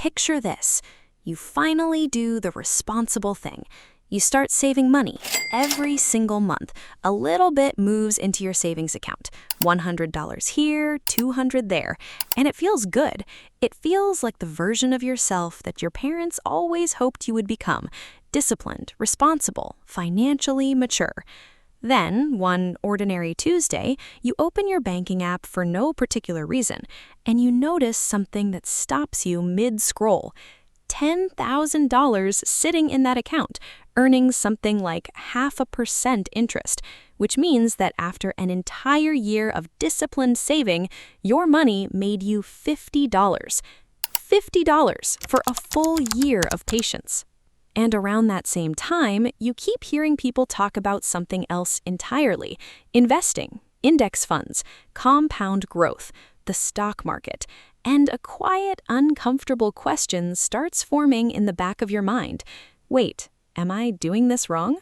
Picture this. You finally do the responsible thing. You start saving money. Every single month, a little bit moves into your savings account. $100 here, $200 there. And it feels good. It feels like the version of yourself that your parents always hoped you would become. Disciplined, responsible, financially mature. Then, one ordinary Tuesday, you open your banking app for no particular reason, and you notice something that stops you mid-scroll. $10,000 sitting in that account, earning something like 0.5% interest, which means that after an entire year of disciplined saving, your money made you $50. $50 for a full year of patience. And around that same time, you keep hearing people talk about something else entirely: investing, index funds, compound growth, the stock market. And a quiet, uncomfortable question starts forming in the back of your mind. Wait, am I doing this wrong?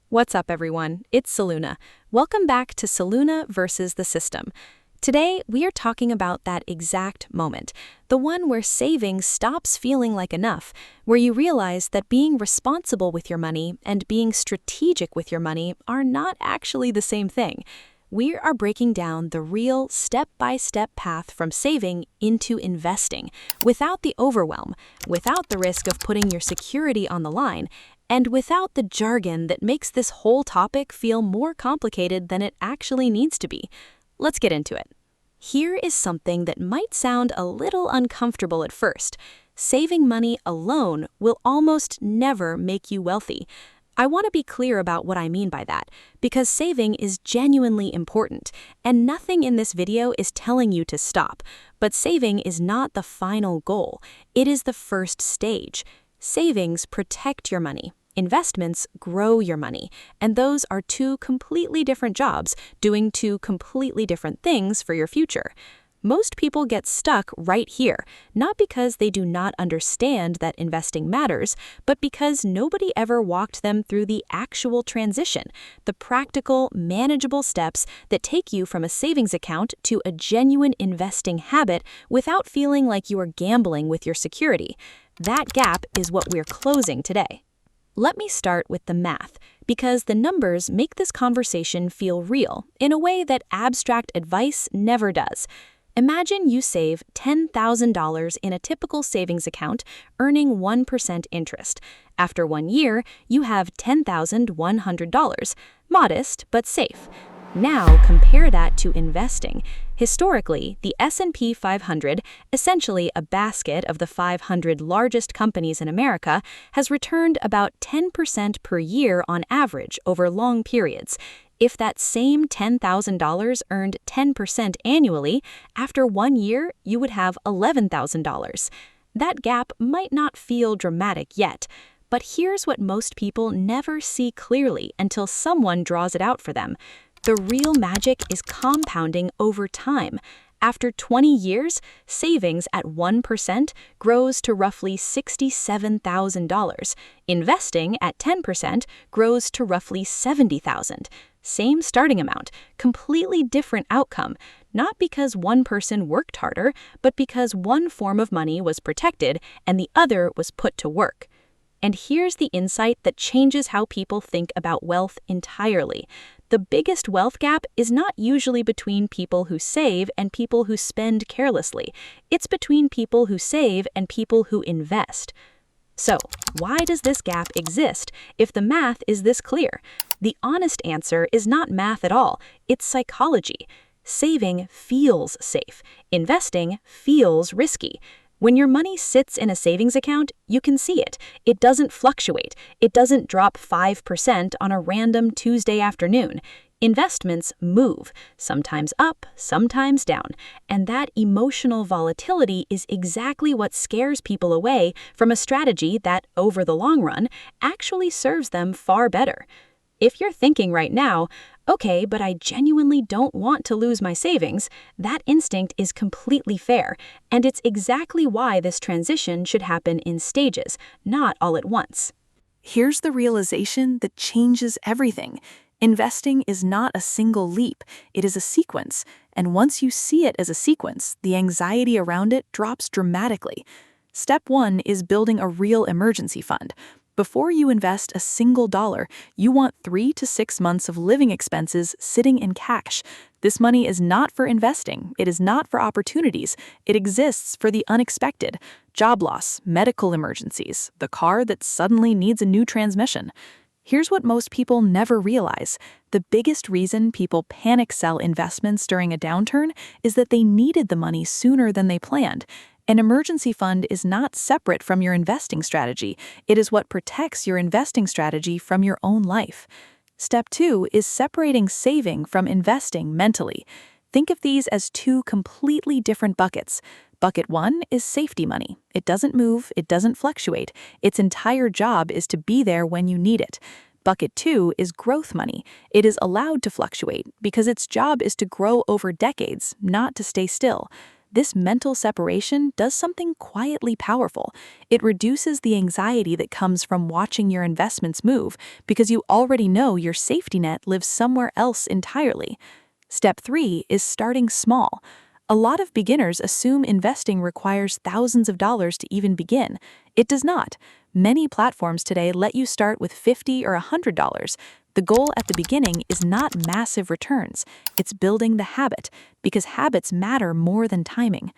What's up, everyone? It's Soluna. Welcome back to Soluna versus the System. Today, we are talking about that exact moment, the one where saving stops feeling like enough, where you realize that being responsible with your money and being strategic with your money are not actually the same thing. We are breaking down the real step-by-step path from saving into investing, without the overwhelm, without the risk of putting your security on the line, and without the jargon that makes this whole topic feel more complicated than it actually needs to be. Let's get into it. Here is something that might sound a little uncomfortable at first. Saving money alone will almost never make you wealthy. I want to be clear about what I mean by that, because saving is genuinely important, and nothing in this video is telling you to stop. But saving is not the final goal. It is the first stage. Savings protect your money. Investments grow your money, and those are two completely different jobs, doing two completely different things for your future. Most people get stuck right here, not because they do not understand that investing matters, but because nobody ever walked them through the actual transition, the practical, manageable steps that take you from a savings account to a genuine investing habit without feeling like you are gambling with your security. That gap is what we're closing today. Let me start with the math, because the numbers make this conversation feel real in a way that abstract advice never does. Imagine you save $10,000 in a typical savings account, earning 1% interest. After 1 year, you have $10,100. Modest, but safe. Now compare that to investing. Historically, the S&P 500, essentially a basket of the 500 largest companies in America, has returned about 10% per year on average over long periods. If that same $10,000 earned 10% annually, after 1 year, you would have $11,000. That gap might not feel dramatic yet, but here's what most people never see clearly until someone draws it out for them. The real magic is compounding over time. After 20 years, savings at 1% grows to roughly $67,000. Investing at 10% grows to roughly $70,000. Same starting amount, completely different outcome, not because one person worked harder, but because one form of money was protected and the other was put to work. And here's the insight that changes how people think about wealth entirely. The biggest wealth gap is not usually between people who save and people who spend carelessly. It's between people who save and people who invest. So, why does this gap exist if the math is this clear? The honest answer is not math at all, it's psychology. Saving feels safe. Investing feels risky. When your money sits in a savings account, you can see it. It doesn't fluctuate. It doesn't drop 5% on a random Tuesday afternoon. Investments move, sometimes up, sometimes down, and that emotional volatility is exactly what scares people away from a strategy that, over the long run, actually serves them far better. If you're thinking right now, okay, but I genuinely don't want to lose my savings, that instinct is completely fair, and it's exactly why this transition should happen in stages, not all at once. Here's the realization that changes everything. Investing is not a single leap, it is a sequence, and once you see it as a sequence, the anxiety around it drops dramatically. Step 1 is building a real emergency fund. Before you invest a single dollar, you want 3 to 6 months of living expenses sitting in cash. This money is not for investing, it is not for opportunities, it exists for the unexpected. Job loss, medical emergencies, the car that suddenly needs a new transmission. Here's what most people never realize. The biggest reason people panic sell investments during a downturn is that they needed the money sooner than they planned. An emergency fund is not separate from your investing strategy. It is what protects your investing strategy from your own life. Step 2 is separating saving from investing mentally. Think of these as two completely different buckets. Bucket 1 is safety money. It doesn't move, it doesn't fluctuate. Its entire job is to be there when you need it. Bucket 2 is growth money. It is allowed to fluctuate because its job is to grow over decades, not to stay still. This mental separation does something quietly powerful. It reduces the anxiety that comes from watching your investments move because you already know your safety net lives somewhere else entirely. Step 3 is starting small. A lot of beginners assume investing requires thousands of dollars to even begin. It does not. Many platforms today let you start with $50 or $100. The goal at the beginning is not massive returns. It's building the habit, because habits matter more than timing.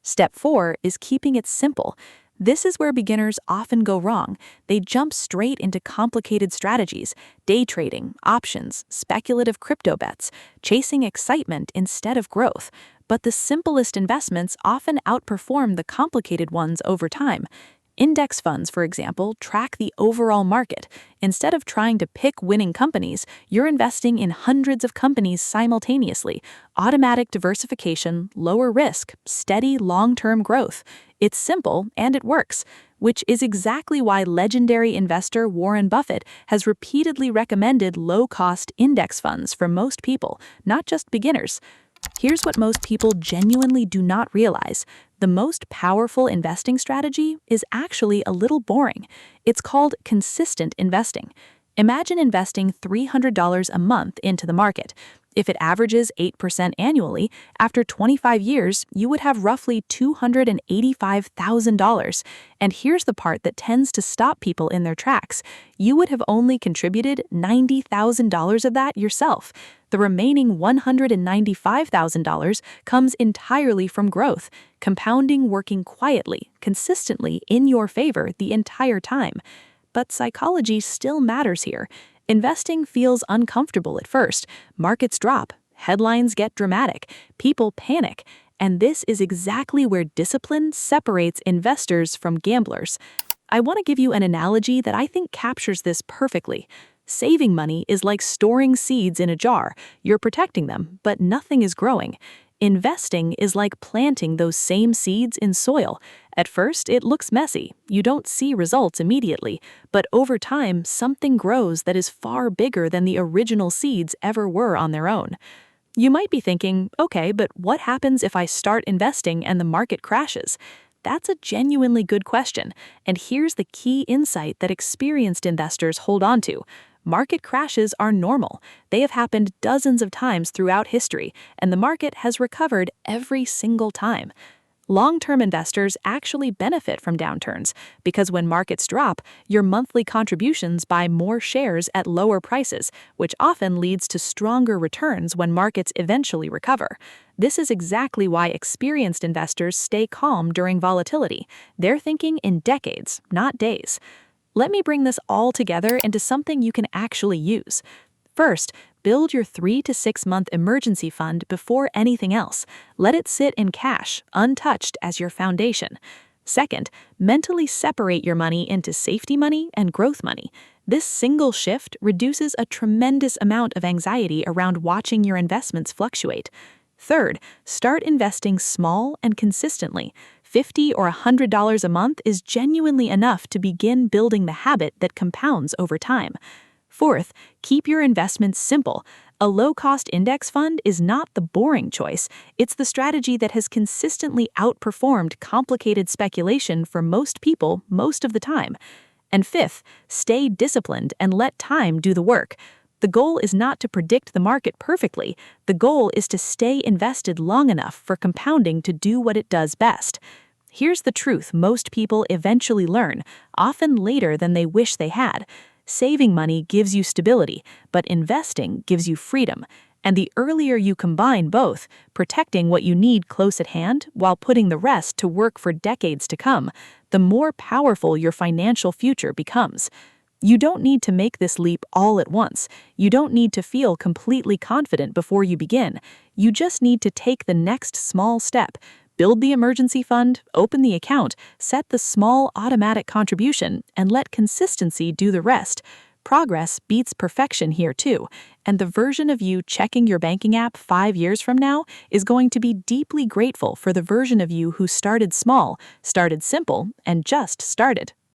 Step 4 is keeping it simple. This is where beginners often go wrong. They jump straight into complicated strategies, day trading, options, speculative crypto bets, chasing excitement instead of growth. But the simplest investments often outperform the complicated ones over time. Index funds, for example, track the overall market. Instead of trying to pick winning companies, you're investing in hundreds of companies simultaneously. Automatic diversification, lower risk, steady long-term growth. It's simple and it works, which is exactly why legendary investor Warren Buffett has repeatedly recommended low-cost index funds for most people, not just beginners. Here's what most people genuinely do not realize. The most powerful investing strategy is actually a little boring. It's called consistent investing. Imagine investing $300 a month into the market. If it averages 8% annually, after 25 years, you would have roughly $285,000. And here's the part that tends to stop people in their tracks. You would have only contributed $90,000 of that yourself. The remaining $195,000 comes entirely from growth, compounding working quietly, consistently in your favor the entire time. But psychology still matters here. Investing feels uncomfortable at first. Markets drop, headlines get dramatic, people panic, and this is exactly where discipline separates investors from gamblers. I want to give you an analogy that I think captures this perfectly. Saving money is like storing seeds in a jar. You're protecting them, but nothing is growing. Investing is like planting those same seeds in soil. At first, it looks messy. You don't see results immediately, but over time, something grows that is far bigger than the original seeds ever were on their own. You might be thinking, okay, but what happens if I start investing and the market crashes? That's a genuinely good question, and here's the key insight that experienced investors hold on to. Market crashes are normal. They have happened dozens of times throughout history, and the market has recovered every single time. Long-term investors actually benefit from downturns because when markets drop, your monthly contributions buy more shares at lower prices, which often leads to stronger returns when markets eventually recover. This is exactly why experienced investors stay calm during volatility. They're thinking in decades, not days. Let me bring this all together into something you can actually use. First, build your 3 to 6 month emergency fund before anything else. Let it sit in cash, untouched as your foundation. Second, mentally separate your money into safety money and growth money. This single shift reduces a tremendous amount of anxiety around watching your investments fluctuate. Third, start investing small and consistently. $50 or $100 a month is genuinely enough to begin building the habit that compounds over time. Fourth, keep your investments simple. A low-cost index fund is not the boring choice. It's the strategy that has consistently outperformed complicated speculation for most people most of the time. And fifth, stay disciplined and let time do the work. The goal is not to predict the market perfectly. The goal is to stay invested long enough for compounding to do what it does best. Here's the truth most people eventually learn, often later than they wish they had. Saving money gives you stability, but investing gives you freedom. And the earlier you combine both, protecting what you need close at hand while putting the rest to work for decades to come, the more powerful your financial future becomes. You don't need to make this leap all at once. You don't need to feel completely confident before you begin. You just need to take the next small step. Build the emergency fund, open the account, set the small automatic contribution, and let consistency do the rest. Progress beats perfection here too, and the version of you checking your banking app 5 years from now is going to be deeply grateful for the version of you who started small, started simple, and just started.